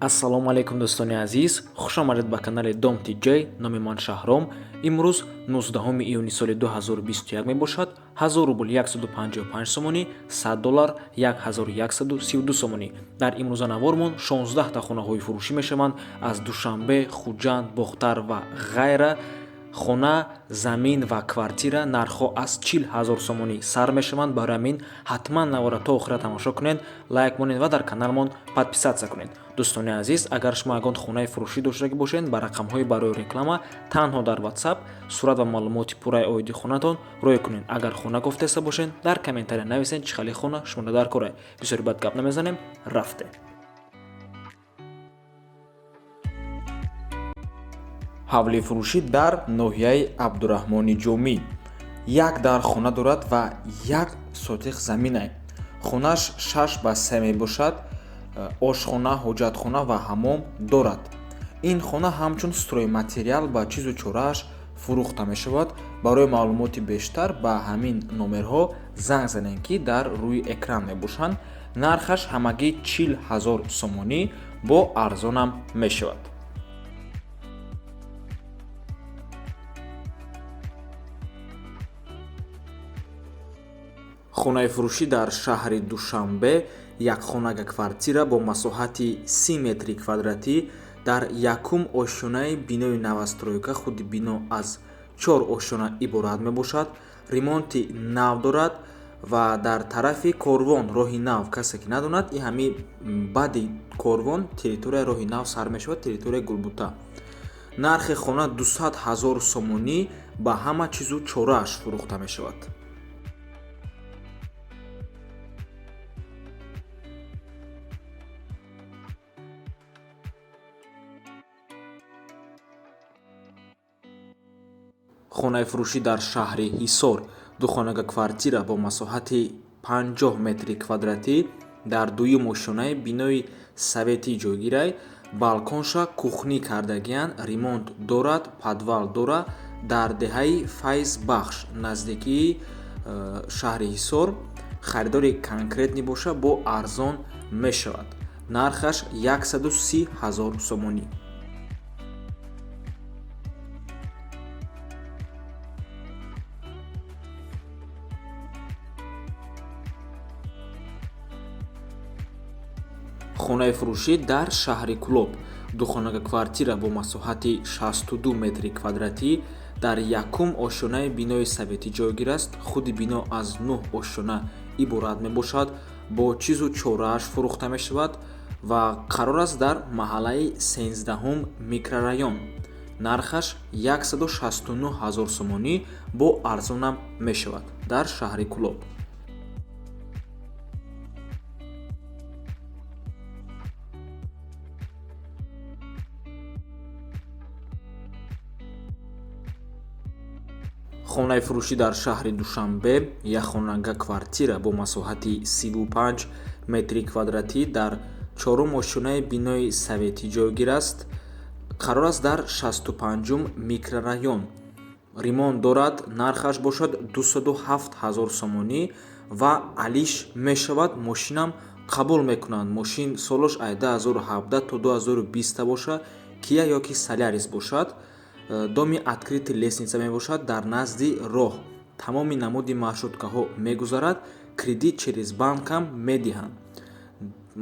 ассалому алайкум дӯстони азиз, хушомадед ба канали Dom TJ. Номи ман Шаҳром. Имрӯз 19 июни соли 2021 мебошад. 1000 рубл 155 сомонӣ, $100 1132 сомонӣ. Дар имрӯзанавормон 16 та хонаҳои фурӯшӣ мешаванд аз Душанбе, Хуҷанд, Бохтар ва ғайра. хона, замин ва квартира нархҳо аз 40 000 сомонӣ сар мешаванд. Барои ҳамин ҳатман навора то охира тамошо кунед, лайк монед ва дар каналмон подписатсия кунед. дӯстони азиз, агар шумо ягон хонаи фурӯшӣ доштагӣ бошед, ба рақамҳои барои реклама танҳо дар WhatsApp сурат ва маълумоти пурраи оиди хонатон рӯй кунед. Агар хона гуфтеса бошед, дар комментария нависед чӣ хели хона шумо дар кор. Бисёри бад гап намезанем, рафте. ҳавли фурӯшӣ дар ноҳияи Абдураҳмони Ҷомӣ. Як дар хона дорад ва як сотиқ заминай. Хонааш 6 ба 3 мебошад. Ошхона, ҳоҷатхона ва ҳаммом дорад. Ин хона ҳамчун стройматериал ба чизу чорааш фурӯхта мешавад. Барои маълумоти бештар ба ҳамин номерҳо занг занед, ки дар рӯи экран мебошанд. Нархаш ҳамагӣ 40 000 сомонӣ бо арзонам мешавад. хонаи фурӯшӣ дар шаҳри Душанбе, якхонага квартира бо масоҳати 30 метри квадратӣ дар якум ошёнаи бинои навастройка. худи бино аз 4 ошёна иборат мебошад. ремонти нав дорад ва дар тарафи корвон роҳи нав. касе ки надонад, ин ҳами баъди корвон территорияи роҳи нав сар мешавад, территорияи Гулбута. нархи хона 200 000 сомонӣ ба ҳама чизу чорааш фурӯхта мешавад. хонаи фурӯшӣ дар шаҳри Ҳисор, духонага квартира бо масоҳати 50 метри квадратӣ дар дуюм ошёнаи бинои советӣ ҷойгирай. балконша кухнӣ кардагиян, ремонт дорад, подвал дора. дар деҳаи Файзбахш, наздикии шаҳри Ҳисор. харидори конкретни боша бо арзон мешавад. нархаш 130 000 сомонӣ. хонаи фурӯшӣ дар шаҳри Кӯлоб, духонага квартира бо масоҳати 62 метри квадратӣ дар якум ошёнаи бинои советӣ ҷойгир аст. худи бино аз 9 ошёна иборат мебошад. бо чизу чорааш фурӯхта мешавад ва қарор аст дар маҳаллаи 13 микрорайон. нархаш 169 000 сомонӣ бо арзонам мешавад дар шаҳри Кӯлоб. хонаи фурӯшӣ дар шаҳри Душанбе, якхонага квартира бо масоҳати 35 метри квадратӣ дар чорум ошёнаи бинои советӣ ҷойгир аст. қарор аст дар 65 микрорайон. ремонт дорад. нархаш бошад 207 000 сомонӣ ва алиш мешавад. мошинам қабул мекунанд. мошин солаш 2017 то 2020 боша, Kia ёки Solaris бошад. доми открытый лестница мебошад дар назди роҳ. тамоми намуди маршруткаҳо мегузарад. кредит через банкам медиҳанд.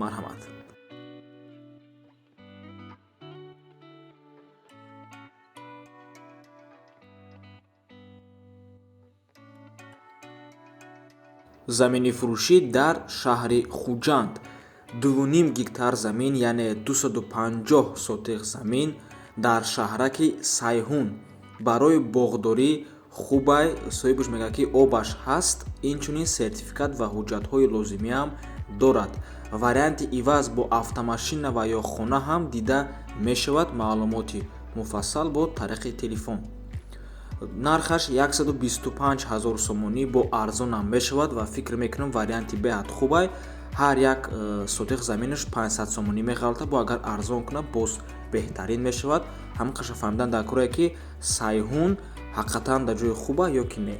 марҳамат. замини фурӯшӣ дар шаҳри Хуҷанд, 2.5 гектар замин, яъне 250 сотиқ замин дар шаҳраки Сайҳун. барои боғдорӣ хубай, соҳибаш мегӯяд ки обаш ҳаст, инчунин сертификат ва ҳуҷҷатҳои лозимиам дорад. варианти иваз бо автомошина ва ё хона ҳам дида мешавад. маълумоти муфассал бо тариқи телефон. нархаш 125 000 сомонӣ бо арзонам мешавад ва фикр мекунам варианти беҳад хубай. ҳар як сотиқ заминаш 500 сомонӣ меғалта. бо агар арзон кунад боз беҳтарин мешавад. ҳамақаша фаҳмидан дар корае ки Сайҳун ҳақиқатан дар ҷои хуба ё ки не.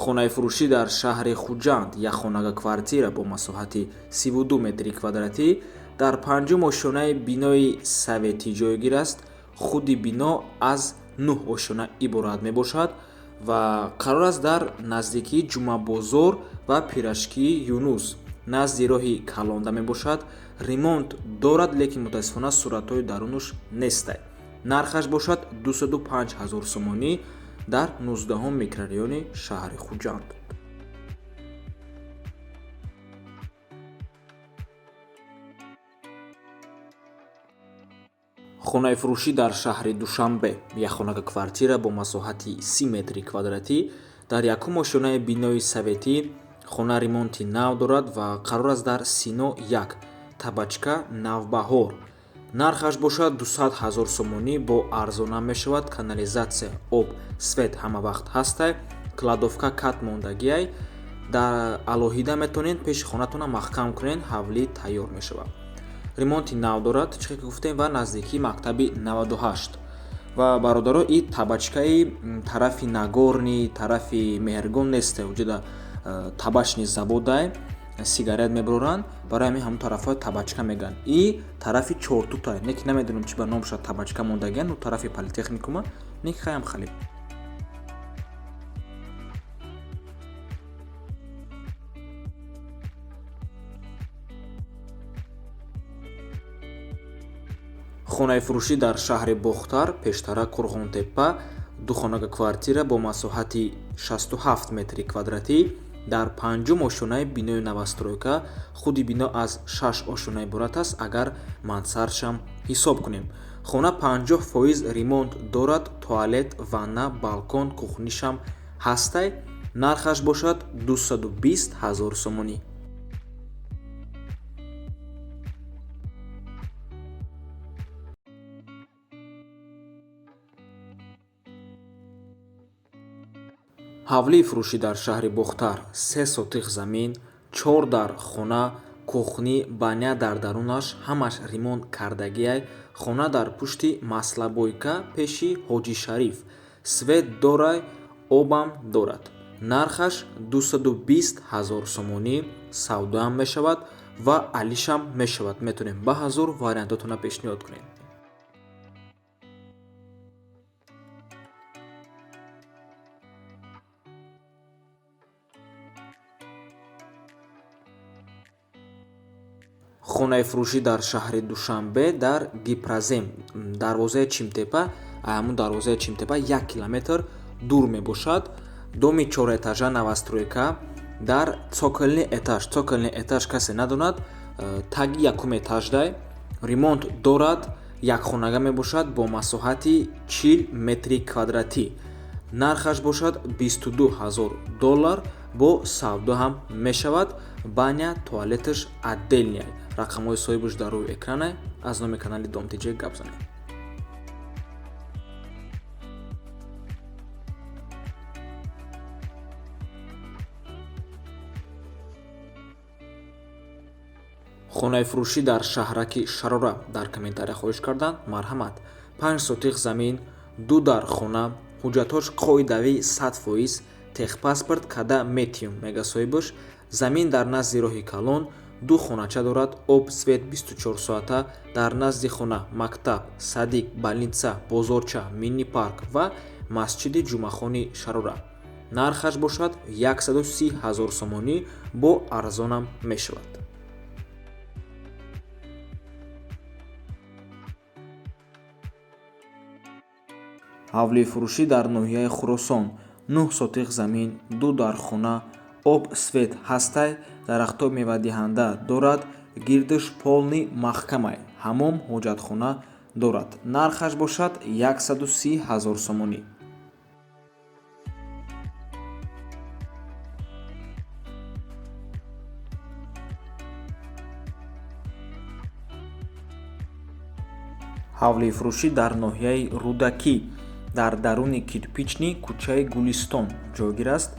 хонаи фурӯшӣ дар шаҳри Хуҷанд як хонага квартира бо масоҳати 32 метри квадратӣ дар панҷум ошонаи бинои советӣ ҷойгир аст. худи бино аз 9 ошона иборат мебошад ва қарор аст дар наздикии ҷумъабозор ва пирашкии Юнус назди роҳи Калонда мебошад. ремонт дорад, лекин мутаассифона суръатҳои дарунаш нестай. нархаш бошад 205 000 сомонӣ дар 19 микрорайони шаҳри Хуҷанд. хонаи фурӯшӣ дар шаҳри Душанбе як хонага квартира бо масоҳати 30 метри квадратӣ дар якум ошонаи бинои советӣ. хона ремонти нав дорад ва қарор аст дар Сино 1 табачка Навбаҳор. нархаш бошад 200 000 сомонӣ бо арзонам мешавад. канализатсия, об, свет ҳама вақт ҳастай. кладовка кат мондагиай. дар алоҳида метавонед пеши хонатона маҳкам кунед, ҳавлӣ тайёр мешавад. ремонти нав дорад, чӣ ки гуфтем, ва наздикии мактаби 98. ва бародаро, ин табачкаи тарафи Нагорни, тарафи Меҳргон несте. ҷуда табачни забодай сигарет мебароранд, барои ҳамин ҳамун тарафҳои табачка мегӯянд. И тарафи чортутай, не ки намедонам чӣ ба номша табачка мондагиан, ну тарафи политехникума, не ки хаям хали. хонаи фурӯшӣ дар шаҳри Бохтар, пештара Қурғонтеппа, ду хонага квартира бо масоҳати 67 метри квадратӣ дар панҷум ошонаи бинои навастройка. худи бино аз 6 ошона иборат аст, агар мансардшам ҳисоб кунем. хона 50% ремонт дорад, туалет, ванна, балкон, кухнишам ҳастай. нархаш бошад 220 000 сомонӣ. ҳавлии фурӯшӣ дар шаҳри Бохтар 3 сотих замин, 4 дар хона, кухни, баня дар дарунаш, ҳамаш ремонт кардагиай. хона дар пушти Маслабойка пеши Ҳоҷи Шариф. свет дорай, обам дорад. нархаш 220 000 сомонӣ. савдоам мешавад ва алишам мешавад. метавонем ба ҳазур вариантотона пешниҳод кунем. хонаи фурӯшӣ дар шаҳри Душанбе дар Гипразем, дарвозаи Чимтепа, ҳамун дарвозаи Чимтепа 1 километр дур мебошад. доми 4 этажа навастройка дар цоколни этаж. цоколни этаж касе надонад, таги якум этаждай. ремонт дорад, якхонага мебошад бо масоҳати 40 метри квадратӣ. нархаш бошад 22 000 доллар, бо савдо ҳам мешавад. баня, туалеташ отдельняй. рақамҳои соҳибаш дар рӯи экранай. аз номи канали Домтиҷе гап занед. хонаи фурӯшӣ дар шаҳраки Шарора дар комментария хоҳиш кардан. марҳамат. 5 сотих замин, 2 дар хона, ҳуҷҷатҳош қоидавӣ 100%, техпаспорт када метиум мега соҳибаш. замин дар назди роҳи Калон, 2 хонача дорад, об, свет 24 соата. дар назди хона мактаб, садик, больница, бозорча, мини парк ва масҷиди ҷумъахони Шарора. нархаш бошад 130 000 сомонӣ, бо арзонам мешавад. ҳавлии фурӯшӣ дар ноҳияи Хуросон 9 сотих замин, 2 дар хона, об, свет ҳастай. дарахтҳои мевадиҳанда дорад, гирдаш полни маҳкамай. ҳаммом, ҳоҷатхона дорад. нархаш бошад 130 000 сомонӣ. ҳавлии фурӯшӣ дар ноҳияи Рудакӣ дар даруни кирпични кӯчаи Гулистон ҷойгир аст.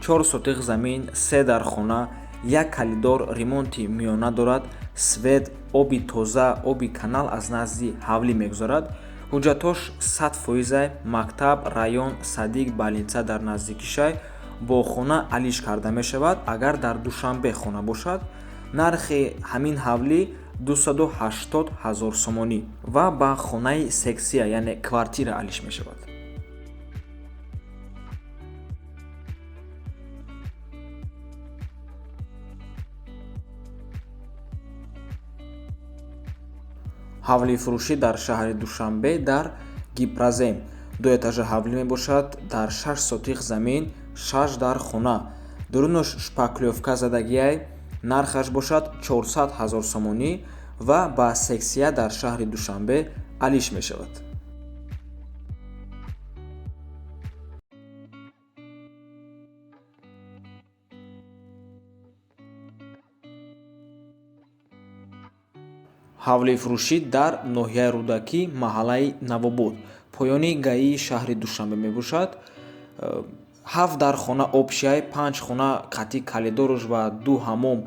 4 сотих замин, 3 дар хона, 1 калидор, ремонти миёна дорад. свет, оби тоза, оби канал аз назди ҳавлӣ мегузарад. ҳуҷҷатҳош 100%, мактаб, район, садик, больница дар наздикишай. бо хона алиш карда мешавад. Агар дар душанбе хона бошад, нархи ҳамин ҳавлӣ 280 000 сомонӣ ва ба хонаи сексия яъне квартира алиш мешавад. ҳавли фурӯшӣ дар шаҳри Душанбе дар Гипразем. 2 этажа ҳавлӣ мебошад дар 6 сотиқ замин, 6 дар хона. Дурунаш шпаклёвка задагиай, нархаш бошад 400 000 сомонӣ ва ба сексия дар шаҳри Душанбе алиш мешавад. ҳавли фурӯшӣ дар ноҳияи Рӯдакӣ, маҳаллаи Навобод, поёни гаии шаҳри Душанбе мебошад. 7 дар хона обшияй, 5 хона қатӣ калидораш ва 2 ҳамом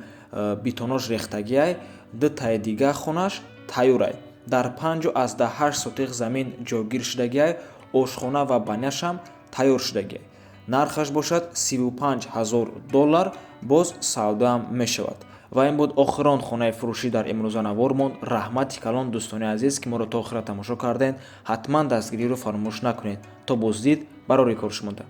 битонош рехтагиай, 2 таи дига хонаш тайёрай. Дар 58 сотиқ замин ҷойгир шудагиай, ошхона ва баняшам тайёр шудагиай. Нархаш бошад $35,000, боз савдоам мешавад. ва ин буд охирон хонаи фурӯшӣ дар имрӯза навор монд. Раҳмати калон дӯстони азиз, ки моро то охира тамошо кардем. ҳатман дастгириро фаромӯш накунед. То боздид, барори кор шумода.